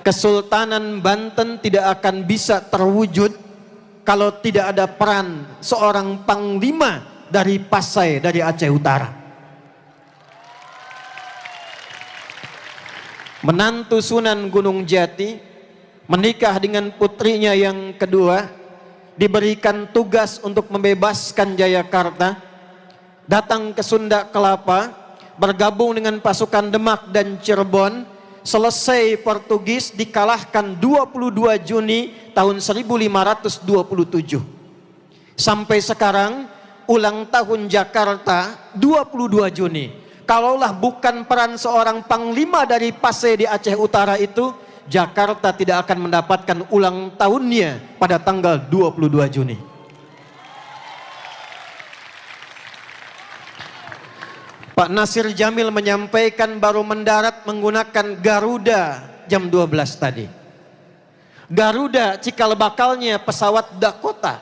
Kesultanan Banten tidak akan bisa terwujud kalau tidak ada peran seorang panglima dari Pasai, dari Aceh Utara. Menantu Sunan Gunung Jati menikah dengan putrinya yang kedua, diberikan tugas untuk membebaskan Jayakarta, datang ke Sunda Kelapa, bergabung dengan pasukan Demak dan Cirebon. Selesai Portugis, dikalahkan 22 Juni tahun 1527. Sampai sekarang ulang tahun Jakarta 22 Juni. Kalaulah bukan peran seorang panglima dari Pasai di Aceh Utara itu, Jakarta tidak akan mendapatkan ulang tahunnya pada tanggal 22 Juni. Pak Nasir Jamil menyampaikan baru mendarat menggunakan Garuda jam 12 tadi. Garuda cikal bakalnya pesawat Dakota.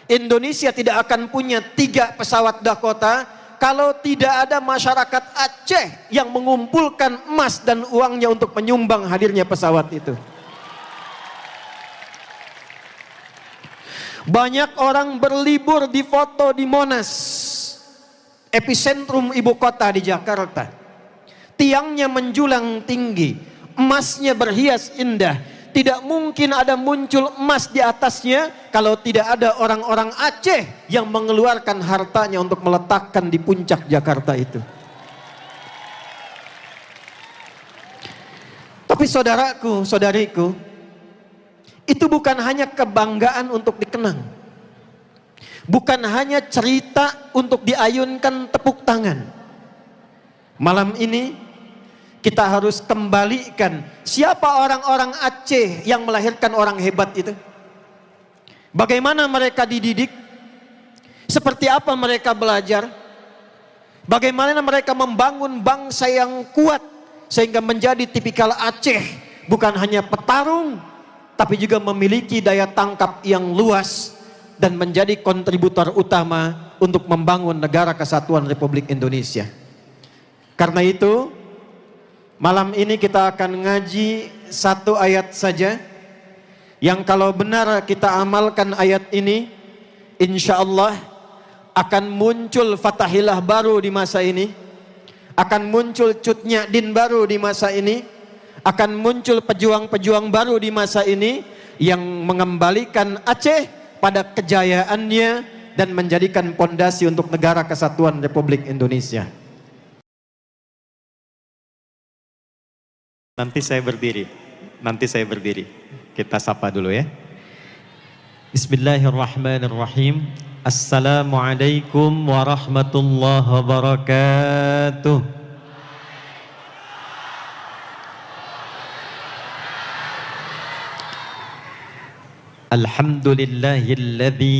Indonesia tidak akan punya 3 pesawat Dakota kalau tidak ada masyarakat Aceh yang mengumpulkan emas dan uangnya untuk menyumbang hadirnya pesawat itu. Banyak orang berlibur di foto di Monas, epicentrum ibu kota di Jakarta. Tiangnya menjulang tinggi, emasnya berhias indah. Tidak mungkin ada muncul emas di atasnya kalau tidak ada orang-orang Aceh yang mengeluarkan hartanya untuk meletakkan di puncak Jakarta itu. Tapi saudaraku, saudariku, itu bukan hanya kebanggaan untuk dikenang. Bukan hanya cerita untuk diayunkan tepuk tangan. Malam ini kita harus kembalikan siapa orang-orang Aceh yang melahirkan orang hebat itu. Bagaimana mereka dididik? Seperti apa mereka belajar? Bagaimana mereka membangun bangsa yang kuat sehingga menjadi tipikal Aceh, bukan hanya petarung tapi juga memiliki daya tangkap yang luas dan menjadi kontributor utama untuk membangun negara kesatuan Republik Indonesia. Karena itu, malam ini kita akan ngaji 1 ayat saja, yang kalau benar kita amalkan ayat ini, insya Allah akan muncul Fathahilah baru di masa ini, akan muncul Cut Nyak-Din baru di masa ini, akan muncul pejuang-pejuang baru di masa ini yang mengembalikan Aceh pada kejayaannya dan menjadikan pondasi untuk negara kesatuan Republik Indonesia. Nanti saya berdiri. Kita sapa dulu ya. Bismillahirrahmanirrahim. Assalamualaikum warahmatullahi wabarakatuh. Alhamdulillahilladzi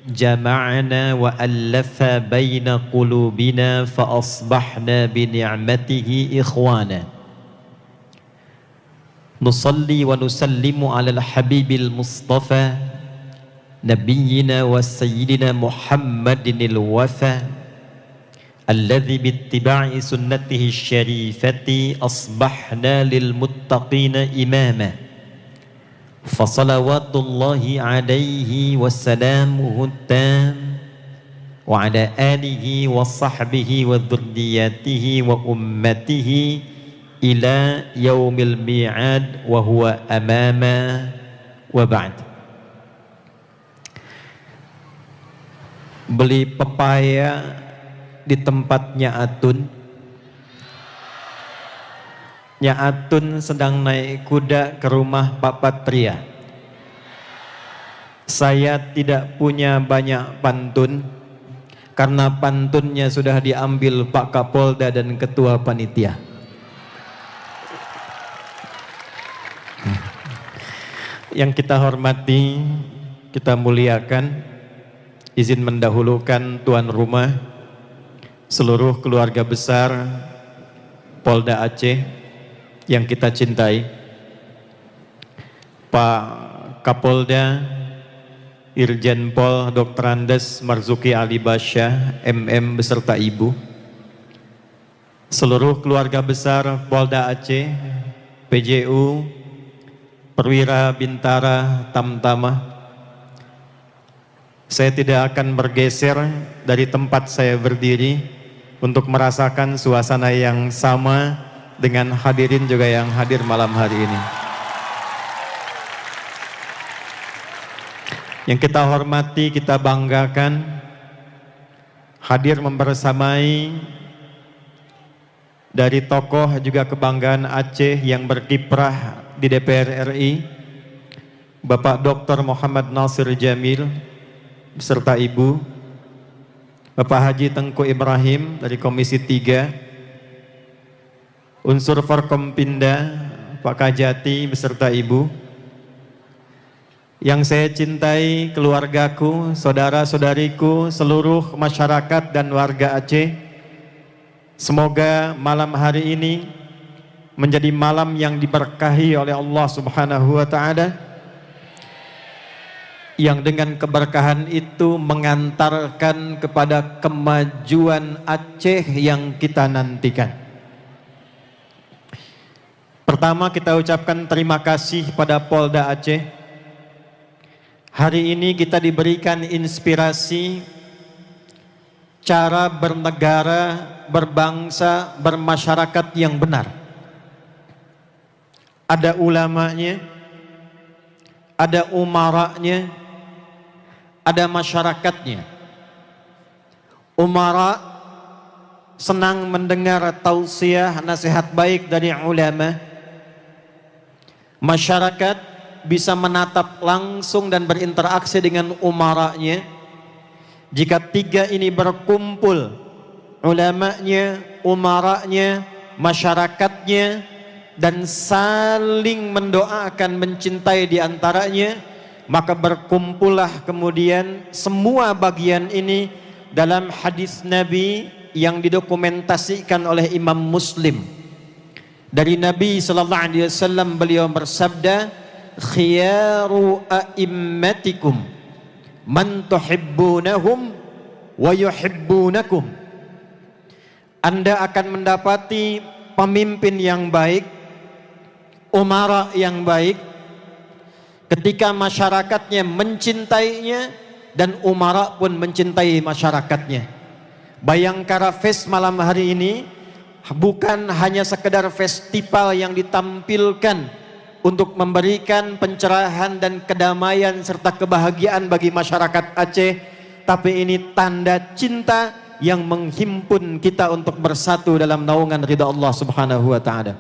jama'ana wa allafa baina qulubina fa asbahna bi ni'matihi ikhwana. Nusalli wa nusallimu ala al-habibil mustafa nabiyyina wa sayyidina Muhammadin al-wafa alladzi bittiba'i sunnatihi syarifati asbahna lil muttaqina imama. Fasalawatullahi alaihi wassalamuhu tam wa ala alihi wa sahbihi wa dhurriyatihi wa ummatihi ila yaumil mi'ad wa huwa amama wa ba'd. Beli pepaya di tempatnya Atun. Nyak Atun sedang naik kuda ke rumah Pak Patria. Saya tidak punya banyak pantun karena pantunnya sudah diambil Pak Kapolda dan Ketua Panitia. Yang kita hormati, kita muliakan, izin mendahulukan tuan rumah, seluruh keluarga besar Polda Aceh yang kita cintai, Pak Kapolda Irjen Pol Dr. Andes Marzuki Ali Basyah MM beserta Ibu, seluruh keluarga besar Polda Aceh, PJU, Perwira Bintara Tamtama. Saya tidak akan bergeser dari tempat saya berdiri untuk merasakan suasana yang sama dengan hadirin juga yang hadir malam hari ini. Yang kita hormati, kita banggakan, hadir membersamai dari tokoh juga kebanggaan Aceh yang berkiprah di DPR RI, Bapak Dr. Muhammad Nasir Jamil beserta Ibu, Bapak Haji Tengku Ibrahim dari Komisi 3, unsur Forkompinda, Pak Kajati beserta Ibu, yang saya cintai, keluargaku, saudara-saudariku, seluruh masyarakat dan warga Aceh. Semoga malam hari ini menjadi malam yang diberkahi oleh Allah Subhanahu wa Ta'ala, yang dengan keberkahan itu mengantarkan kepada kemajuan Aceh yang kita nantikan. Pertama, kita ucapkan terima kasih pada Polda Aceh. Hari ini kita diberikan inspirasi cara bernegara, berbangsa, bermasyarakat yang benar. Ada ulamanya, ada umaranya, ada masyarakatnya. Umara senang mendengar tausiah, nasihat baik dari ulama. Masyarakat bisa menatap langsung dan berinteraksi dengan umaranya. Jika tiga ini berkumpul, ulamanya, umaranya, masyarakatnya, dan saling mendoakan, mencintai di antaranya, maka berkumpullah kemudian semua bagian ini dalam hadis Nabi yang didokumentasikan oleh Imam Muslim. Dari Nabi sallallahu alaihi wasallam, beliau bersabda, khiyaru a'immatikum man tuhibbunahum wa yuhibbunakum. Anda akan mendapati pemimpin yang baik, umara yang baik, ketika masyarakatnya mencintainya dan umara pun mencintai masyarakatnya. Bayangkara Fest malam hari ini bukan hanya sekedar festival yang ditampilkan untuk memberikan pencerahan dan kedamaian serta kebahagiaan bagi masyarakat Aceh, tapi ini tanda cinta yang menghimpun kita untuk bersatu dalam naungan ridha Allah Subhanahu wa Ta'ala.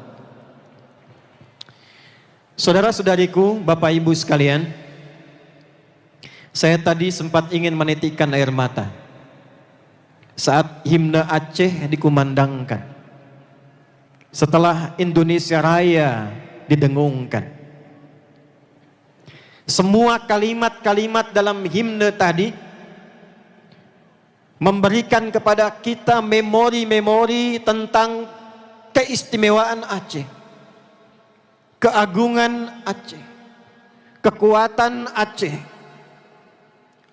Saudara-saudariku, Bapak Ibu sekalian, saya tadi sempat ingin menitikkan air mata saat himne Aceh dikumandangkan, setelah Indonesia Raya didengungkan. Semua kalimat-kalimat dalam himne tadi memberikan kepada kita memori-memori tentang keistimewaan Aceh, keagungan Aceh, kekuatan Aceh,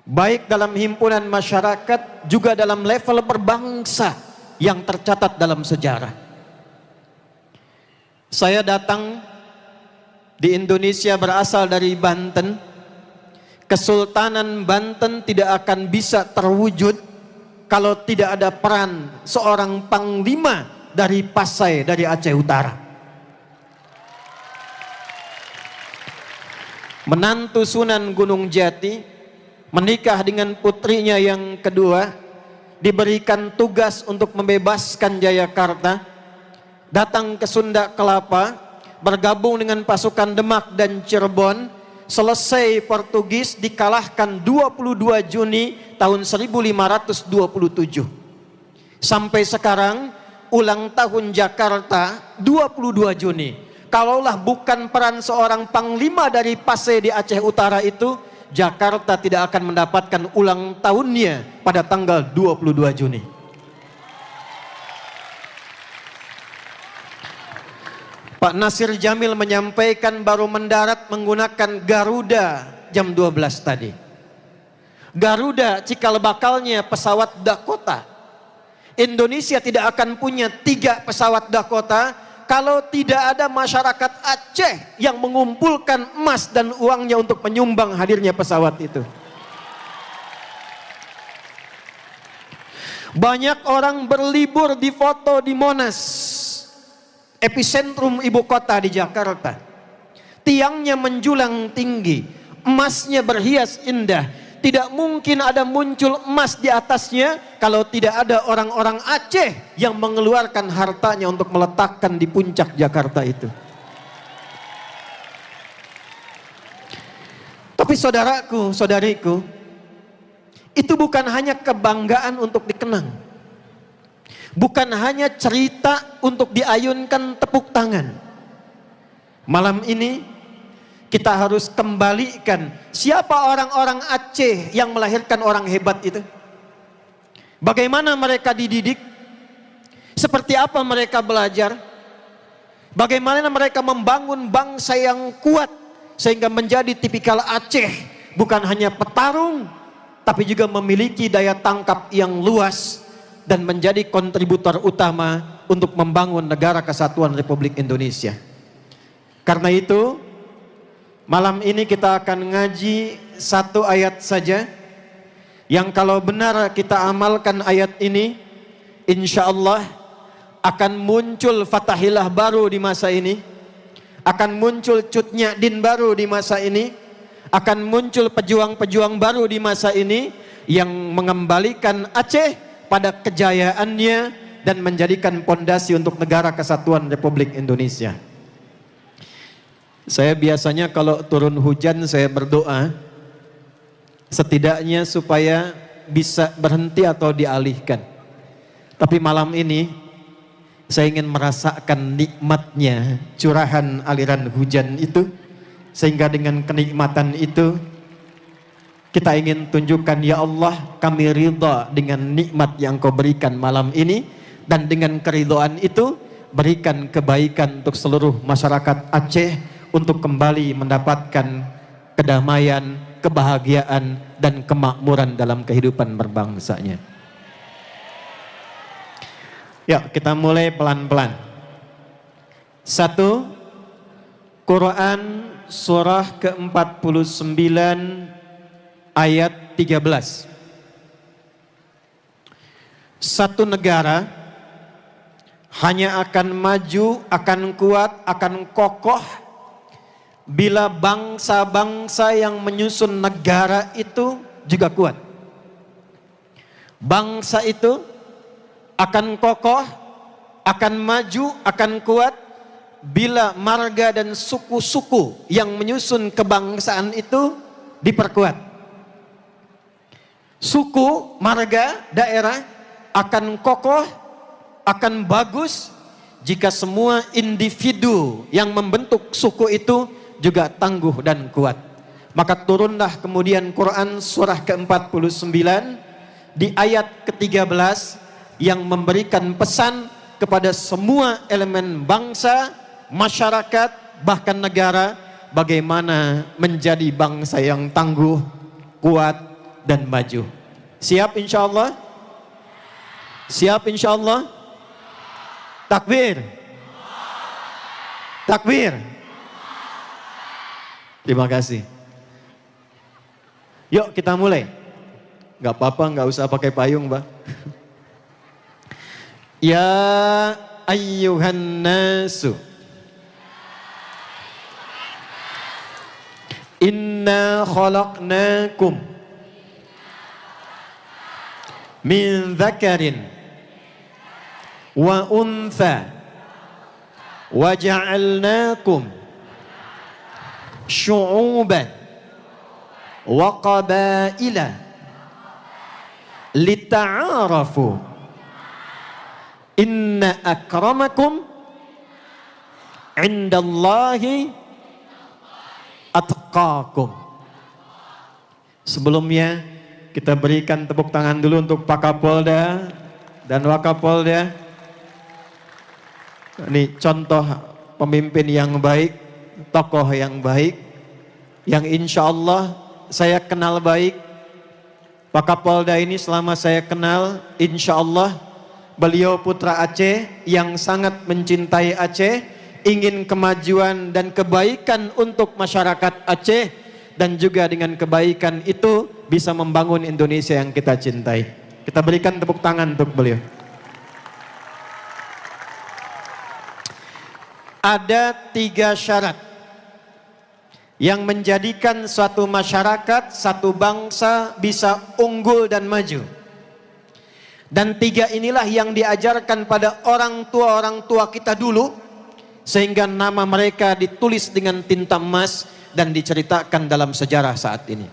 baik dalam himpunan masyarakat juga dalam level berbangsa yang tercatat dalam sejarah. Saya datang di Indonesia berasal dari Banten. Kesultanan Banten tidak akan bisa terwujud kalau tidak ada peran seorang panglima dari Pasai, dari Aceh Utara. Menantu Sunan Gunung Jati menikah dengan putrinya yang kedua, diberikan tugas untuk membebaskan Jayakarta, datang ke Sunda Kelapa, bergabung dengan pasukan Demak dan Cirebon. Selesai Portugis, dikalahkan 22 Juni tahun 1527. Sampai sekarang ulang tahun Jakarta 22 Juni. Kalaulah bukan peran seorang panglima dari Pasai di Aceh Utara itu, Jakarta tidak akan mendapatkan ulang tahunnya pada tanggal 22 Juni. Pak Nasir Jamil menyampaikan baru mendarat menggunakan Garuda jam 12 tadi. Garuda cikal bakalnya pesawat Dakota. Indonesia tidak akan punya 3 pesawat Dakota kalau tidak ada masyarakat Aceh yang mengumpulkan emas dan uangnya untuk menyumbang hadirnya pesawat itu. Banyak orang berlibur di foto di Monas, epicentrum ibu kota di Jakarta. Tiangnya menjulang tinggi, emasnya berhias indah. Tidak mungkin ada muncul emas di atasnya kalau tidak ada orang-orang Aceh yang mengeluarkan hartanya untuk meletakkan di puncak Jakarta itu. Tapi saudaraku, saudariku, itu bukan hanya kebanggaan untuk dikenang. Bukan hanya cerita untuk diayunkan tepuk tangan. Malam ini kita harus kembalikan siapa orang-orang Aceh yang melahirkan orang hebat itu. Bagaimana mereka dididik? Seperti apa mereka belajar? Bagaimana mereka membangun bangsa yang kuat sehingga menjadi tipikal Aceh, bukan hanya petarung, tapi juga memiliki daya tangkap yang luas dan menjadi kontributor utama untuk membangun negara kesatuan Republik Indonesia. Karena itu, malam ini kita akan ngaji satu ayat saja, yang kalau benar kita amalkan ayat ini, insya Allah akan muncul Fatahillah baru di masa ini, akan muncul Cut Nyak-Din baru di masa ini, akan muncul pejuang-pejuang baru di masa ini yang mengembalikan Aceh pada kejayaannya dan menjadikan pondasi untuk negara kesatuan Republik Indonesia. Saya biasanya kalau turun hujan saya berdoa setidaknya supaya bisa berhenti atau dialihkan. Tapi malam ini saya ingin merasakan nikmatnya curahan aliran hujan itu. Sehingga dengan kenikmatan itu kita ingin tunjukkan, ya Allah, kami ridha dengan nikmat yang Kau berikan malam ini, dan dengan keridhaan itu berikan kebaikan untuk seluruh masyarakat Aceh untuk kembali mendapatkan kedamaian, kebahagiaan dan kemakmuran dalam kehidupan berbangsanya. Yuk kita mulai pelan-pelan. 1, Quran surah ke-49 ayat 13. Satu negara hanya akan maju, akan kuat, akan kokoh bila bangsa-bangsa yang menyusun negara itu juga kuat. Bangsa itu akan kokoh, akan maju, akan kuat bila marga dan suku-suku yang menyusun kebangsaan itu diperkuat. Suku, marga, daerah akan kokoh, akan bagus jika semua individu yang membentuk suku itu juga tangguh dan kuat. Maka turunlah kemudian Quran surah ke-49 di ayat ke-13 yang memberikan pesan kepada semua elemen bangsa, masyarakat, bahkan negara, bagaimana menjadi bangsa yang tangguh, kuat, dan maju. Siap insya Allah? Siap insya Allah? Takbir. Takbir. Terima kasih. Yuk kita mulai. Gak apa-apa, gak usah pakai payung, Mbak. Ya ayyuhan nasu, inna khalaqnakum min dzakarin wa untha wa ja'alnakum syu'uban wa qabaila lita'arafu inna akramakum indallahi atqakum. Sebelumnya kita berikan tepuk tangan dulu untuk Pak Kapolda dan Wakapolda. Ini contoh pemimpin yang baik, tokoh yang baik, yang insya Allah saya kenal baik. Pak Kapolda ini selama saya kenal, insya Allah Beliau putra Aceh yang sangat mencintai Aceh, ingin kemajuan dan kebaikan untuk masyarakat Aceh, dan juga dengan kebaikan itu bisa membangun Indonesia yang kita cintai. Kita berikan tepuk tangan untuk beliau. Ada 3 syarat yang menjadikan suatu masyarakat, satu bangsa bisa unggul dan maju. Dan 3 inilah yang diajarkan pada orang tua kita dulu, sehingga nama mereka ditulis dengan tinta emas dan diceritakan dalam sejarah saat ini.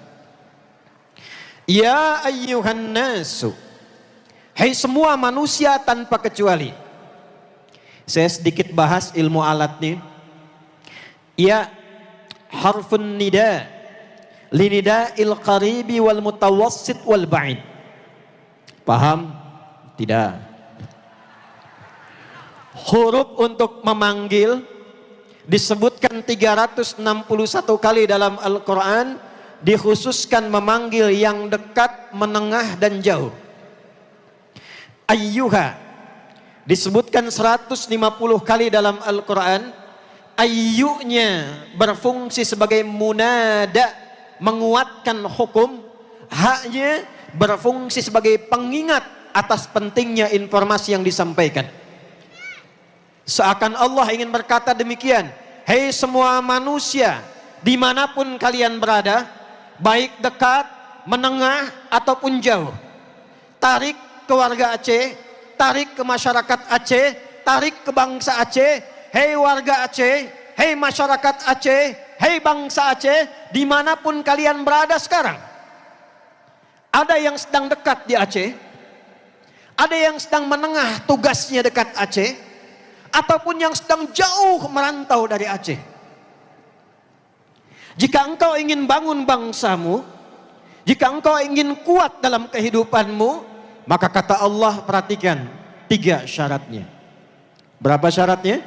Ya ayyuhan nasu, hai semua manusia tanpa kecuali. Saya sedikit bahas ilmu alat nih. Ya harfun nida, linida il qaribi wal mutawassit wal ba'id. Paham? Tidak. Huruf untuk memanggil disebutkan 361 kali dalam Al-Quran, dikhususkan memanggil yang dekat, menengah dan jauh. Ayyuha disebutkan 150 kali dalam Al-Quran. Ayyunya berfungsi sebagai munada, menguatkan hukum. Haknya berfungsi sebagai pengingat atas pentingnya informasi yang disampaikan. Seakan Allah ingin berkata demikian, hei semua manusia dimanapun kalian berada, baik dekat, menengah ataupun jauh, tarik ke warga Aceh, tarik ke masyarakat Aceh, tarik ke bangsa Aceh. Hei warga Aceh, hei masyarakat Aceh, hei bangsa Aceh, dimanapun kalian berada sekarang. Ada yang sedang dekat di Aceh, ada yang sedang menengah tugasnya dekat Aceh, ataupun yang sedang jauh merantau dari Aceh. Jika engkau ingin bangun bangsamu, jika engkau ingin kuat dalam kehidupanmu, maka kata Allah, perhatikan 3 syaratnya. Berapa syaratnya?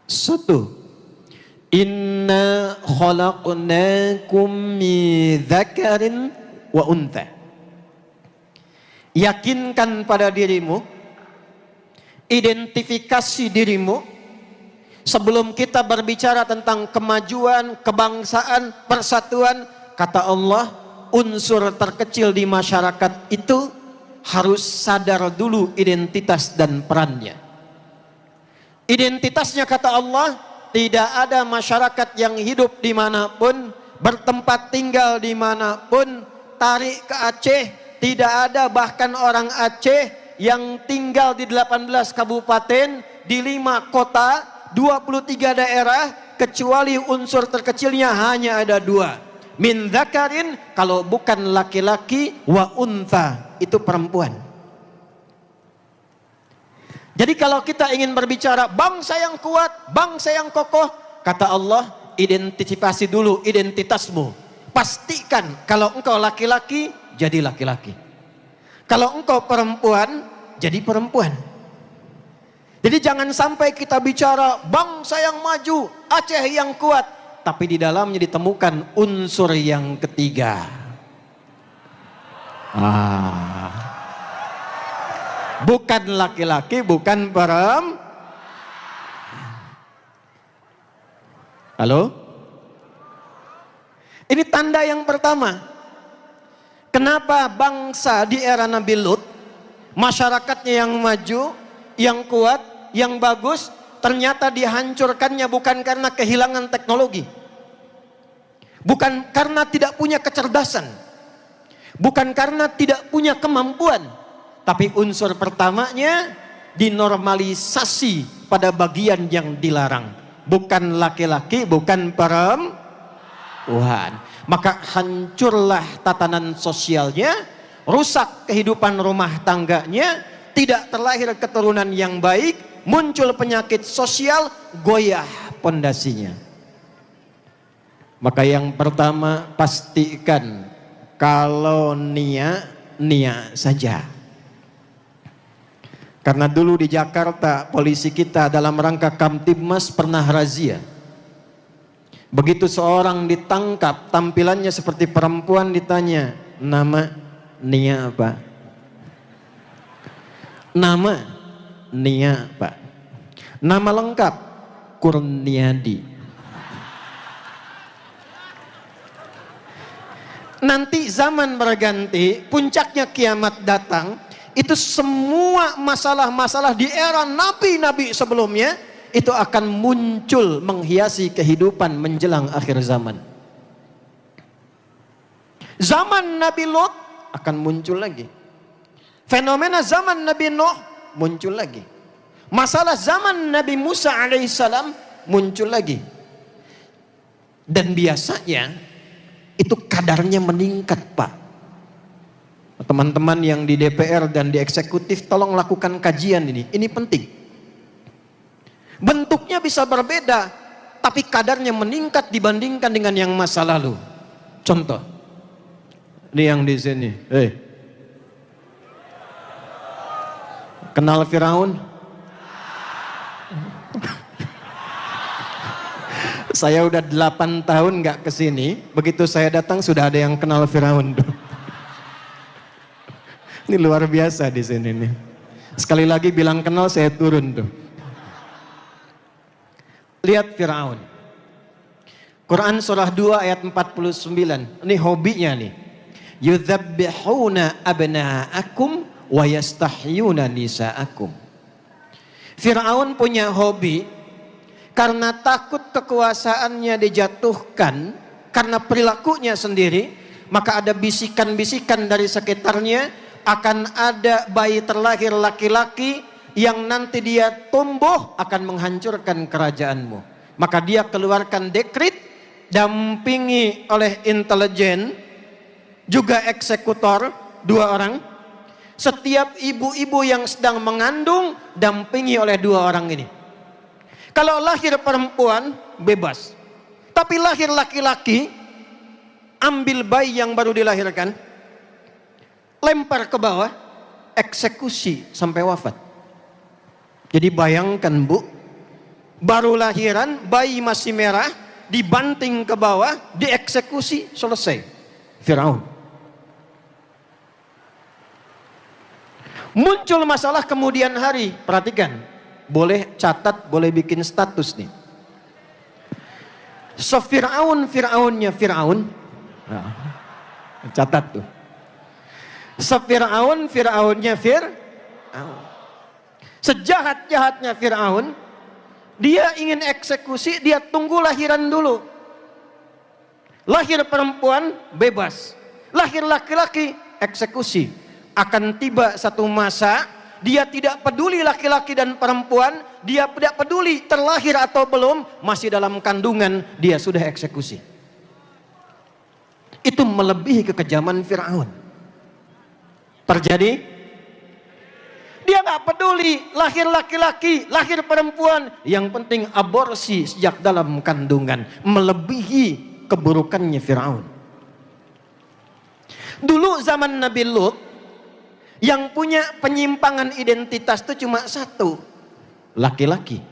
1. Inna khalaqnakum min dzakarin wa untha. Yakinkan pada dirimu, identifikasi dirimu. Sebelum kita berbicara tentang kemajuan, kebangsaan, persatuan, kata Allah, unsur terkecil di masyarakat itu harus sadar dulu identitas dan perannya. Identitasnya kata Allah, tidak ada masyarakat yang hidup dimanapun, bertempat tinggal dimanapun, tarik ke Aceh, tidak ada bahkan orang Aceh yang tinggal di 18 kabupaten, di 5 kota, 23 daerah, kecuali unsur terkecilnya hanya ada 2. Min dzakarin, kalau bukan laki-laki, wa untha, itu perempuan. Jadi kalau kita ingin berbicara bangsa yang kuat, bangsa yang kokoh, kata Allah, identifikasi dulu identitasmu. Pastikan kalau engkau laki-laki, jadi laki-laki. Kalau engkau perempuan, jadi perempuan. Jadi jangan sampai kita bicara bangsa yang maju, Aceh yang kuat, tapi di dalamnya ditemukan unsur yang ketiga. Bukan laki-laki, bukan perempuan. Halo? Ini tanda yang pertama. Kenapa bangsa di era Nabi Lut, masyarakatnya yang maju, yang kuat, yang bagus, ternyata dihancurkannya bukan karena kehilangan teknologi, bukan karena tidak punya kecerdasan, bukan karena tidak punya kemampuan, tapi unsur pertamanya dinormalisasi pada bagian yang dilarang. Bukan laki-laki, bukan perempuan. Maka hancurlah tatanan sosialnya, rusak kehidupan rumah tangganya, tidak terlahir keturunan yang baik, muncul penyakit sosial, goyah pondasinya. Maka yang pertama, pastikan kalau nia saja. Karena dulu di Jakarta polisi kita dalam rangka Kamtibmas pernah razia. Begitu seorang ditangkap, tampilannya seperti perempuan, ditanya, nama, nia apa? Nama Nia, Pak. Nama lengkap Kurniadi. Nanti zaman berganti, puncaknya kiamat datang, itu semua masalah-masalah di era nabi-nabi sebelumnya itu akan muncul menghiasi kehidupan menjelang akhir zaman. Zaman Nabi Lot akan muncul lagi. Fenomena zaman Nabi Nuh muncul lagi. Masalah zaman Nabi Musa alaihissalam muncul lagi. Dan biasanya itu kadarnya meningkat, Pak. Teman-teman yang di DPR dan di eksekutif tolong lakukan kajian ini. Ini penting. Bentuknya bisa berbeda, tapi kadarnya meningkat dibandingkan dengan yang masa lalu. Contoh, ini yang di sini. Kenal Firaun? Saya udah 8 tahun nggak kesini. Begitu saya datang sudah ada yang kenal Firaun. Ini luar biasa di sini nih. Sekali lagi bilang kenal saya turun tuh. Lihat Firaun. Quran surah 2 ayat 49. Ini hobinya nih. Yudzabbihuna abna'akum wa yastahyuna nisa'akum. Firaun punya hobi karena takut kekuasaannya dijatuhkan karena perilakunya sendiri, maka ada bisikan-bisikan dari sekitarnya akan ada bayi terlahir laki-laki yang nanti dia tumbuh akan menghancurkan kerajaanmu. Maka dia keluarkan dekret, dampingi oleh intelijen, juga eksekutor, 2 orang. Setiap ibu-ibu yang sedang mengandung, dampingi oleh 2 orang ini. Kalau lahir perempuan, bebas. Tapi lahir laki-laki, ambil bayi yang baru dilahirkan, lempar ke bawah, eksekusi sampai wafat. Jadi bayangkan Bu, baru lahiran, bayi masih merah, dibanting ke bawah, dieksekusi, selesai. Firaun. Muncul masalah kemudian hari, perhatikan. Boleh catat, boleh bikin status nih. Fir'aunnya Fir'aun. Nah, catat tuh. Fir'aunnya Fir'aun. Sejahat-jahatnya Fir'aun, dia ingin eksekusi, dia tunggu lahiran dulu. Lahir perempuan, bebas. Lahir laki-laki, eksekusi. Akan tiba satu masa, dia tidak peduli laki-laki dan perempuan, dia tidak peduli terlahir atau belum, masih dalam kandungan, dia sudah eksekusi. Itu melebihi kekejaman Fir'aun. Terjadi? Dia nggak peduli lahir laki-laki, lahir perempuan. Yang penting aborsi sejak dalam kandungan. Melebihi keburukannya Firaun. Dulu zaman Nabi Lut, yang punya penyimpangan identitas itu cuma 1. Laki-laki.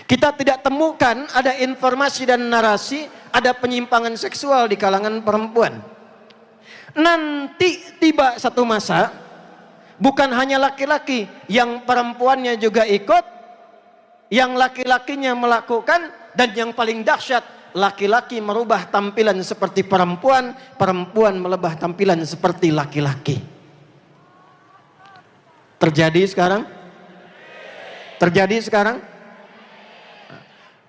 Kita tidak temukan ada informasi dan narasi ada penyimpangan seksual di kalangan perempuan. Nanti tiba satu masa, bukan hanya laki-laki, yang perempuannya juga ikut, yang laki-lakinya melakukan, dan yang paling dahsyat, laki-laki merubah tampilan seperti perempuan, perempuan merubah tampilan seperti laki-laki. Terjadi sekarang? Terjadi sekarang?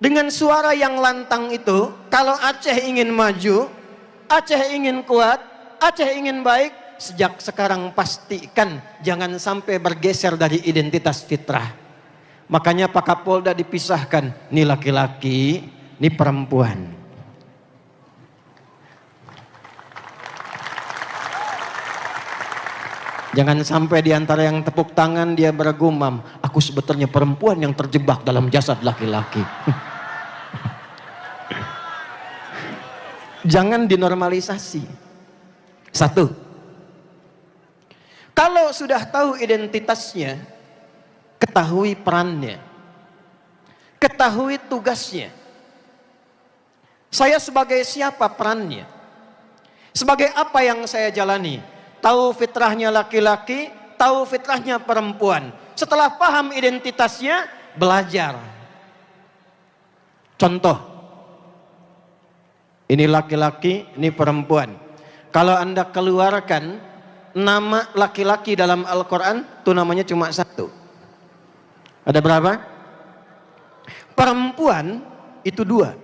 Dengan suara yang lantang itu, kalau Aceh ingin maju, Aceh ingin kuat, Aceh ingin baik, sejak sekarang pastikan jangan sampai bergeser dari identitas fitrah. Makanya Pak Kapolda dipisahkan, ini laki-laki, ini perempuan. Jangan sampai di antara yang tepuk tangan dia bergumam, aku sebetulnya perempuan yang terjebak dalam jasad laki-laki. Jangan dinormalisasi. 1. Kalau sudah tahu identitasnya, ketahui perannya, ketahui tugasnya. Saya sebagai siapa perannya? Sebagai apa yang saya jalani? Tahu fitrahnya laki-laki, tahu fitrahnya perempuan. Setelah paham identitasnya, belajar. Contoh, ini laki-laki, ini perempuan. Kalau Anda keluarkan nama laki-laki dalam Al-Quran, itu namanya cuma satu. Ada berapa? Perempuan itu dua.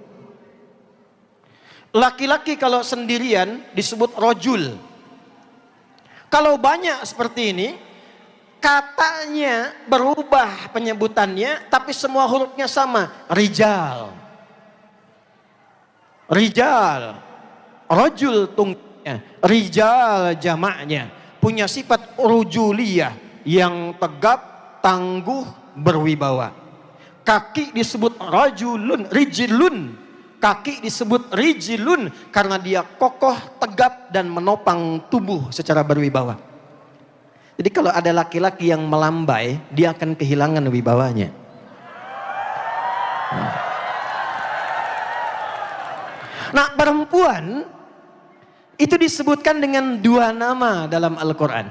Laki-laki kalau sendirian disebut rojul. Kalau banyak seperti ini, katanya berubah penyebutannya, tapi semua hurufnya sama. Rijal. Rijal. Rojul tunggalnya. Rijal jamaknya. Punya sifat rujuliyah yang tegap, tangguh, berwibawa. Kaki disebut rajulun, rijilun. Kaki disebut rijilun karena dia kokoh, tegap dan menopang tubuh secara berwibawa. Jadi kalau ada laki-laki yang melambai, dia akan kehilangan wibawanya. Nah, perempuan itu disebutkan dengan dua nama dalam Al-Quran.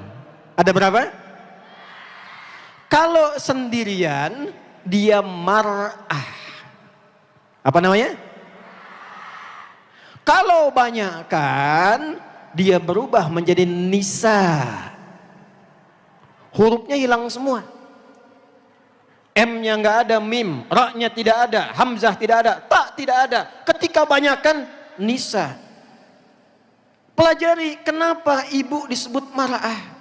Ada berapa? Kalau sendirian, dia mar'ah. Apa namanya? Kalau banyak kan, dia berubah menjadi nisa. Hurufnya hilang semua. M-nya nggak ada, mim, ra-nya tidak ada, hamzah tidak ada, ta tidak ada. Ketika banyakan nisa. Pelajari kenapa ibu disebut mar'ah.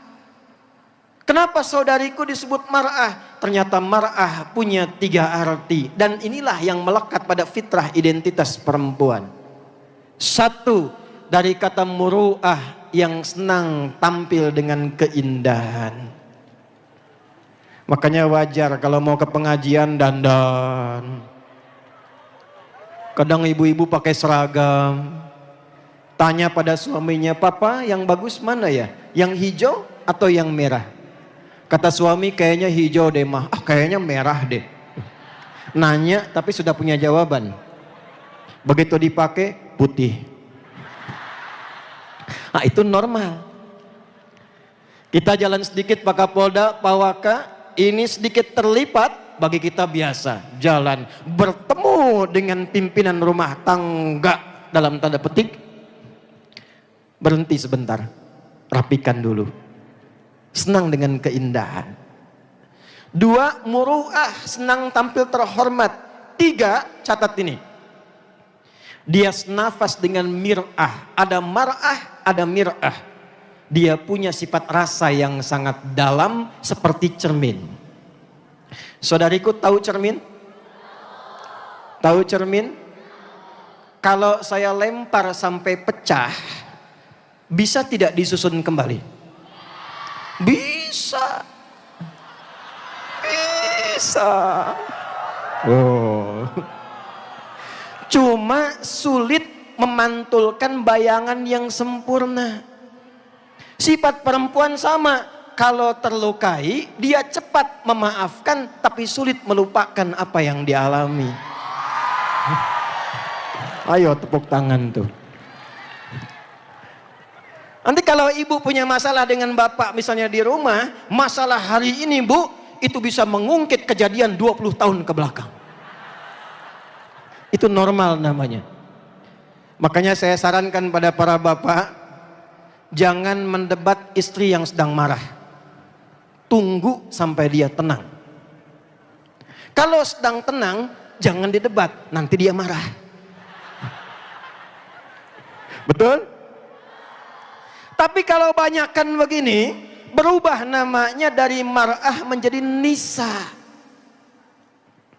Kenapa saudariku disebut mar'ah? Ternyata mar'ah punya 3 arti. Dan inilah yang melekat pada fitrah identitas perempuan. Satu, dari kata muru'ah yang senang tampil dengan keindahan. Makanya wajar kalau mau ke pengajian dandan. Kadang ibu-ibu pakai seragam. Tanya pada suaminya, "Papa yang bagus mana ya? Yang hijau atau yang merah?" Kata suami, "Kayaknya hijau deh mah." "Ah, kayaknya merah deh." Nanya tapi sudah punya jawaban. Begitu dipakai, putih. Nah, itu normal. Kita jalan sedikit Pak Kapolda, Pak Waka, ini sedikit terlipat, bagi kita biasa. Jalan bertemu dengan pimpinan rumah tangga dalam tanda petik, berhenti sebentar, rapikan dulu. Senang dengan keindahan. 2, muru'ah, senang tampil terhormat. 3, catat ini. Dia senafas dengan mir'ah. Ada mar'ah, ada mir'ah. Dia punya sifat rasa yang sangat dalam seperti cermin. Saudariku tahu cermin? Tahu cermin? Kalau saya lempar sampai pecah, bisa tidak disusun kembali? Bisa. Bisa. Oh. Cuma sulit memantulkan bayangan yang sempurna. Sifat perempuan sama. Kalau terlukai, dia cepat memaafkan, tapi sulit melupakan apa yang dialami. Ayo tepuk tangan tuh. Nanti kalau ibu punya masalah dengan bapak misalnya di rumah, masalah hari ini bu, itu bisa mengungkit kejadian 20 tahun ke belakang. Itu normal namanya. Makanya saya sarankan pada para bapak, jangan mendebat istri yang sedang marah. Tunggu sampai dia tenang. Kalau sedang tenang, jangan didebat, nanti dia marah. Betul? Tapi kalau banyakkan begini, berubah namanya dari mar'ah menjadi nisa.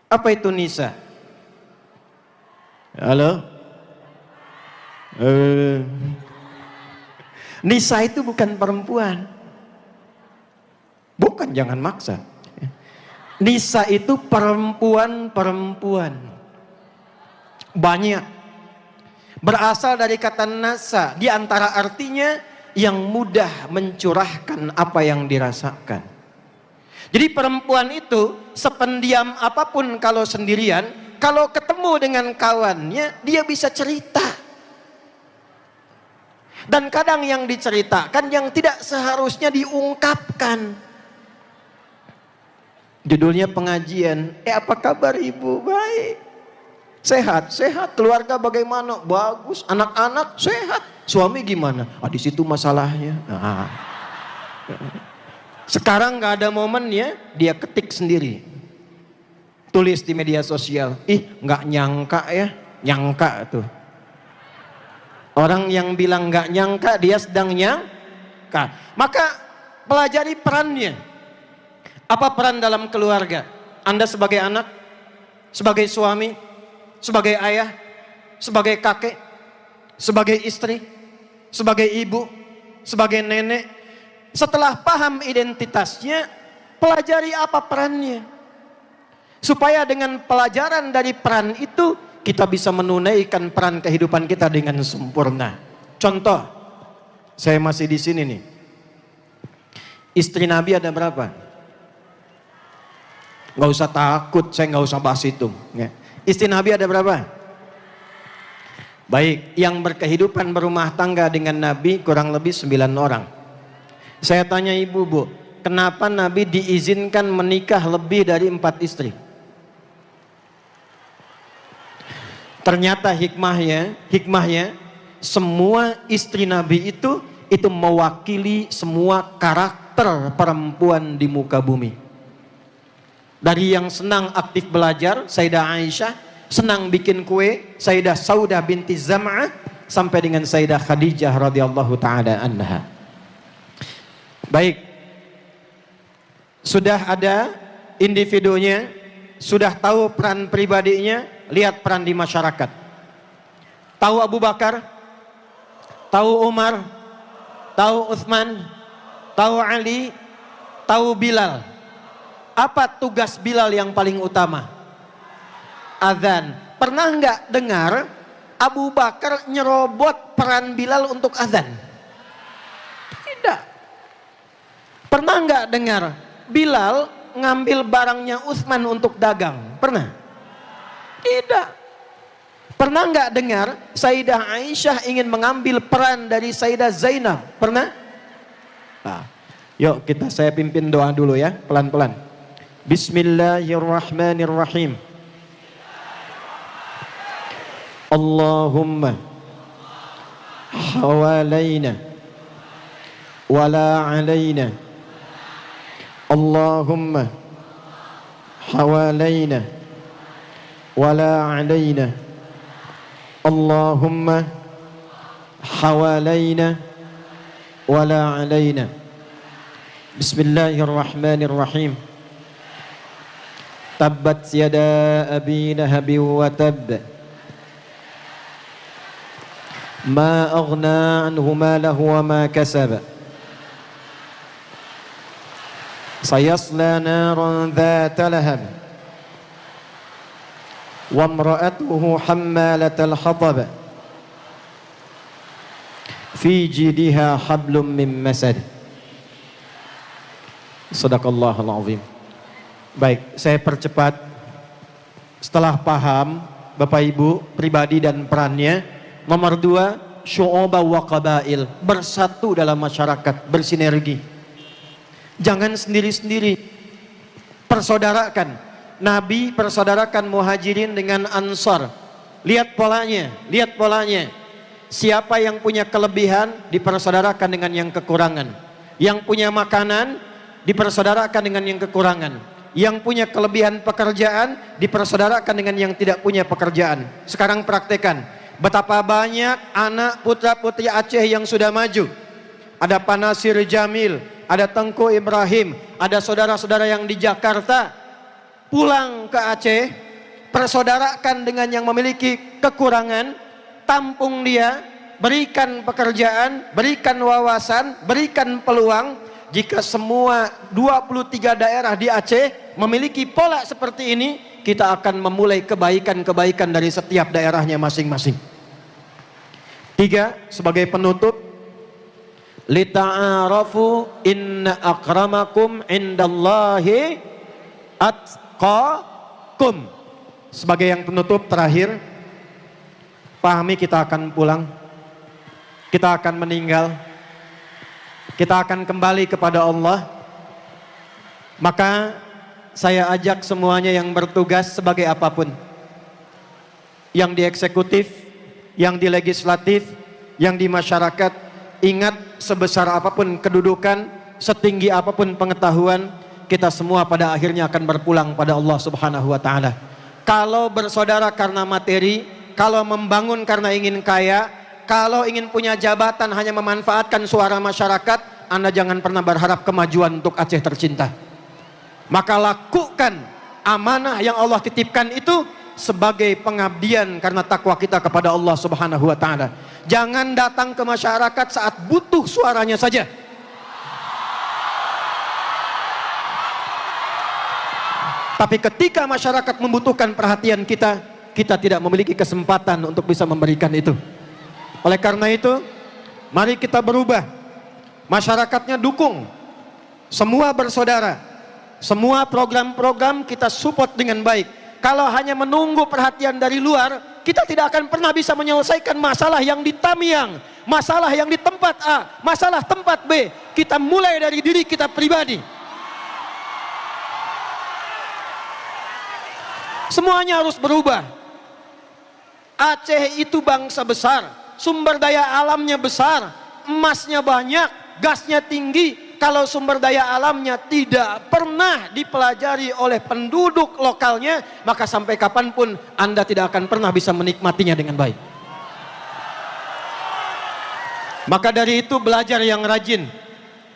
Apa itu nisa? Halo? Nisa itu bukan perempuan. Bukan, jangan maksa. Nisa itu perempuan-perempuan. Banyak. Berasal dari kata nasa. Di antara artinya yang mudah mencurahkan apa yang dirasakan. Jadi perempuan itu sependiam apapun kalau sendirian, kalau ketemu dengan kawannya, dia bisa cerita. Dan kadang yang diceritakan yang tidak seharusnya diungkapkan. Judulnya pengajian. Apa kabar ibu? Baik. Sehat, sehat. Keluarga bagaimana? Bagus. Anak-anak sehat. Suami gimana? Di situ masalahnya. Nah. Sekarang nggak ada momennya, dia ketik sendiri. Tulis di media sosial. Nggak nyangka ya. Nyangka tuh. Orang yang bilang nggak nyangka, dia sedang nyangka. Maka pelajari perannya. Apa peran dalam keluarga? Anda sebagai anak, sebagai suami, sebagai ayah, sebagai kakek, sebagai istri, sebagai ibu, sebagai nenek. Setelah paham identitasnya, pelajari apa perannya. Supaya dengan pelajaran dari peran itu, kita bisa menunaikan peran kehidupan kita dengan sempurna. Contoh, saya masih di sini nih. Istri Nabi ada berapa? Gak usah takut, saya gak usah bahas itu. Istri Nabi ada berapa? Baik, yang berkehidupan berumah tangga dengan Nabi kurang lebih 9 orang. Saya tanya ibu, Bu, kenapa Nabi diizinkan menikah lebih dari 4 istri? Ternyata hikmahnya semua istri Nabi itu mewakili semua karakter perempuan di muka bumi. Dari yang senang aktif belajar, Sayyidah Aisyah, senang bikin kue, Sayyidah Saudah binti Zam'ah, sampai dengan Sayyidah Khadijah radhiyallahu taala anha. Baik. Sudah ada individunya, sudah tahu peran pribadinya, lihat peran di masyarakat. Tahu Abu Bakar, tahu Umar, tahu Utsman, tahu Ali, tahu Bilal. Apa tugas Bilal yang paling utama? Azan. Pernah nggak dengar Abu Bakar nyerobot peran Bilal untuk azan? Tidak. Pernah nggak dengar Bilal ngambil barangnya Utsman untuk dagang? Pernah? Tidak. Pernah nggak dengar Sayyidah Aisyah ingin mengambil peran dari Sayyidah Zainab? Pernah? Yuk saya pimpin doa dulu ya, pelan-pelan. Bismillahirrahmanirrahim. Allahumma hawalaina wala alaina. Allahumma hawalaina wala alaina. Allahumma hawalaina wala alaina. Bismillahirrahmanirrahim. Tabbat yada abi lahabin wa tabb. Ma aghna anhu malahu wa ma kasab. Sayasla naran dhata lahab. Wa imra'atuhu hammalatal hatab. Fi jidiha hablum min masad. Shadaqallahul azim. Baik, saya percepat. Setelah paham Bapak Ibu pribadi dan perannya. Nomor 2, syu'ubah wa qabail, bersatu dalam masyarakat, bersinergi. Jangan sendiri-sendiri. Persaudarakan. Nabi persaudarakan Muhajirin dengan Ansar. Lihat polanya, lihat polanya. Siapa yang punya kelebihan dipersaudarakan dengan yang kekurangan. Yang punya makanan dipersaudarakan dengan yang kekurangan. Yang punya kelebihan pekerjaan dipersaudarakan dengan yang tidak punya pekerjaan. Sekarang praktekan. Betapa banyak anak putra-putri Aceh yang sudah maju. Ada Pak Nasir Jamil, ada Tengku Ibrahim, ada saudara-saudara yang di Jakarta. Pulang ke Aceh, persaudarakan dengan yang memiliki kekurangan, tampung dia, berikan pekerjaan, berikan wawasan, berikan peluang. Jika semua 23 daerah di Aceh memiliki pola seperti ini, kita akan memulai kebaikan-kebaikan dari setiap daerahnya masing-masing. 3, sebagai penutup, lita'arafu inna akramakum indallahi atqakum. Sebagai yang penutup terakhir, pahami kita akan pulang, kita akan meninggal, kita akan kembali kepada Allah. Maka saya ajak semuanya yang bertugas sebagai apapun, yang di eksekutif, yang di legislatif, yang di masyarakat, ingat sebesar apapun kedudukan, setinggi apapun pengetahuan, kita semua pada akhirnya akan berpulang pada Allah Subhanahu wa Ta'ala. Kalau bersaudara karena materi, kalau membangun karena ingin kaya, kalau ingin punya jabatan hanya memanfaatkan suara masyarakat, Anda jangan pernah berharap kemajuan untuk Aceh tercinta. Maka lakukan amanah yang Allah titipkan itu sebagai pengabdian karena takwa kita kepada Allah Subhanahu wa Ta'ala. Jangan datang ke masyarakat saat butuh suaranya saja. Tapi ketika masyarakat membutuhkan perhatian kita, kita tidak memiliki kesempatan untuk bisa memberikan itu. Oleh karena itu, mari kita berubah. Masyarakatnya dukung, semua bersaudara, semua program-program kita support dengan baik. Kalau hanya menunggu perhatian dari luar, kita tidak akan pernah bisa menyelesaikan masalah yang di Tamiang, masalah yang di tempat A, masalah tempat B. Kita mulai dari diri kita pribadi. Semuanya harus berubah. Aceh itu bangsa besar, sumber daya alamnya besar, emasnya banyak, gasnya tinggi. Kalau sumber daya alamnya tidak pernah dipelajari oleh penduduk lokalnya, maka sampai kapanpun Anda tidak akan pernah bisa menikmatinya dengan baik. Maka dari itu belajar yang rajin,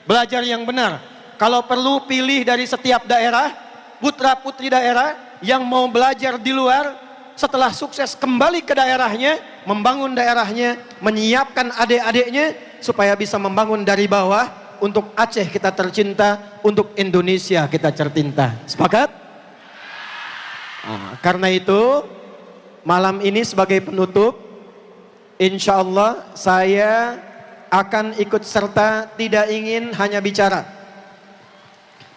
belajar yang benar. Kalau perlu pilih dari setiap daerah, putra putri daerah yang mau belajar di luar, setelah sukses kembali ke daerahnya, membangun daerahnya, menyiapkan adik-adiknya supaya bisa membangun dari bawah. Untuk Aceh kita tercinta, untuk Indonesia kita tercinta. Sepakat? Karena itu malam ini sebagai penutup, insya Allah saya akan ikut serta, tidak ingin hanya bicara.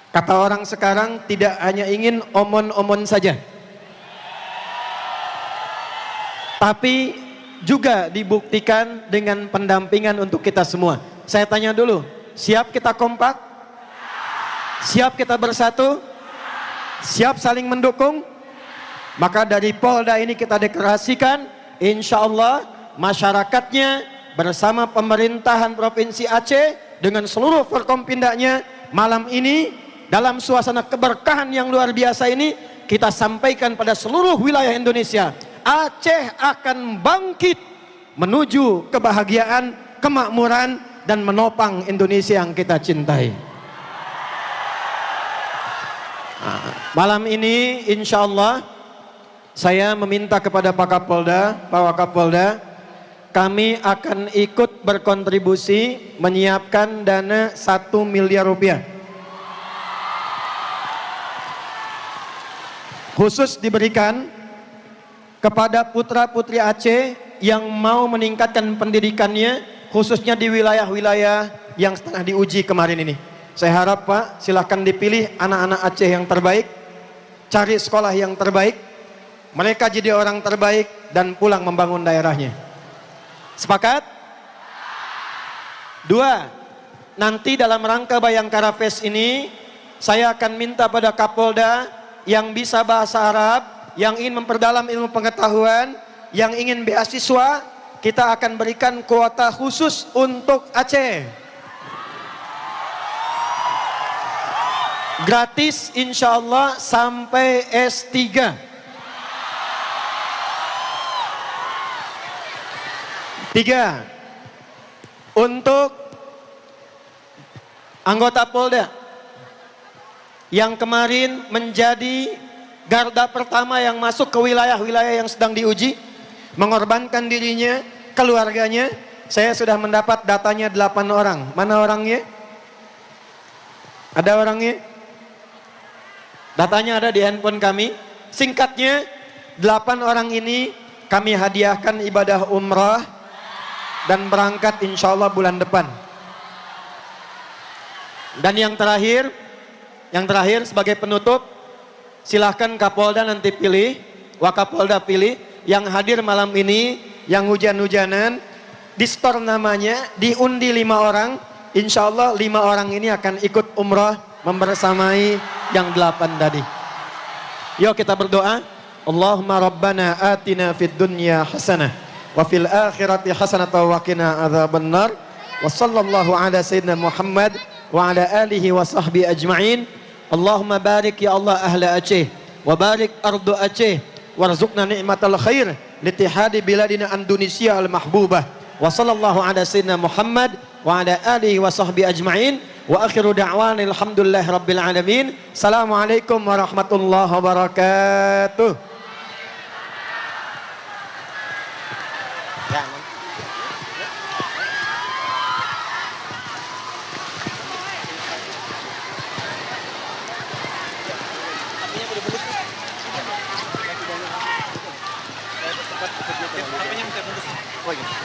Kata orang sekarang, tidak hanya ingin omon-omon saja, tapi juga dibuktikan dengan pendampingan untuk kita semua. Saya tanya dulu, siap kita kompak? Siap kita bersatu? Siap saling mendukung? Maka dari Polda ini kita deklarasikan, insya Allah masyarakatnya bersama pemerintahan Provinsi Aceh dengan seluruh Forkompindanya malam ini dalam suasana keberkahan yang luar biasa ini, kita sampaikan pada seluruh wilayah Indonesia, Aceh akan bangkit menuju kebahagiaan, kemakmuran, dan menopang Indonesia yang kita cintai. Malam ini insya Allah saya meminta kepada Pak Kapolda, Pak Wakapolda, kami akan ikut berkontribusi menyiapkan dana 1 miliar rupiah. Khusus diberikan kepada putra-putri Aceh yang mau meningkatkan pendidikannya, khususnya di wilayah-wilayah yang setengah diuji kemarin ini. Saya harap Pak, silahkan dipilih anak-anak Aceh yang terbaik, cari sekolah yang terbaik, mereka jadi orang terbaik dan pulang membangun daerahnya. Sepakat? 2, nanti dalam rangka Bayangkara Fest ini, saya akan minta pada Kapolda yang bisa bahasa Arab, yang ingin memperdalam ilmu pengetahuan, yang ingin beasiswa, kita akan berikan kuota khusus untuk Aceh. Gratis insya Allah sampai S3. 3, untuk anggota Polda yang kemarin menjadi garda pertama yang masuk ke wilayah-wilayah yang sedang diuji, mengorbankan dirinya, keluarganya. Saya sudah mendapat datanya 8 orang. Mana orangnya? Ada orangnya? Datanya ada di handphone kami. Singkatnya, 8 orang ini kami hadiahkan ibadah umrah dan berangkat insya Allah bulan depan. Dan yang terakhir sebagai penutup, silahkan Kapolda nanti pilih, Wakapolda pilih, yang hadir malam ini, yang hujan-hujanan, di store namanya, diundi 5 orang, insya Allah 5 orang ini akan ikut umrah membersamai yang 8 tadi. Yuk kita berdoa. Allahumma rabbana atina fid dunya hasanah wa fil akhirati hasanah wa qina adzabannar. Wa sallallahu ala sayyidina Muhammad wa ala alihi wa sahbihi ajma'in. Allahumma barik ya Allah ahla Aceh wa barik ardu Aceh warzuqna ni'matal khair litihadi biladina Indonesia al-mahbubah. Wa sallallahu ala sayyidina Muhammad wa ala alihi wa sahbihi ajma'in. Wa akhiru da'wana alhamdulillahi rabbil alamin. Assalamualaikum warahmatullahi wabarakatuh. Oye.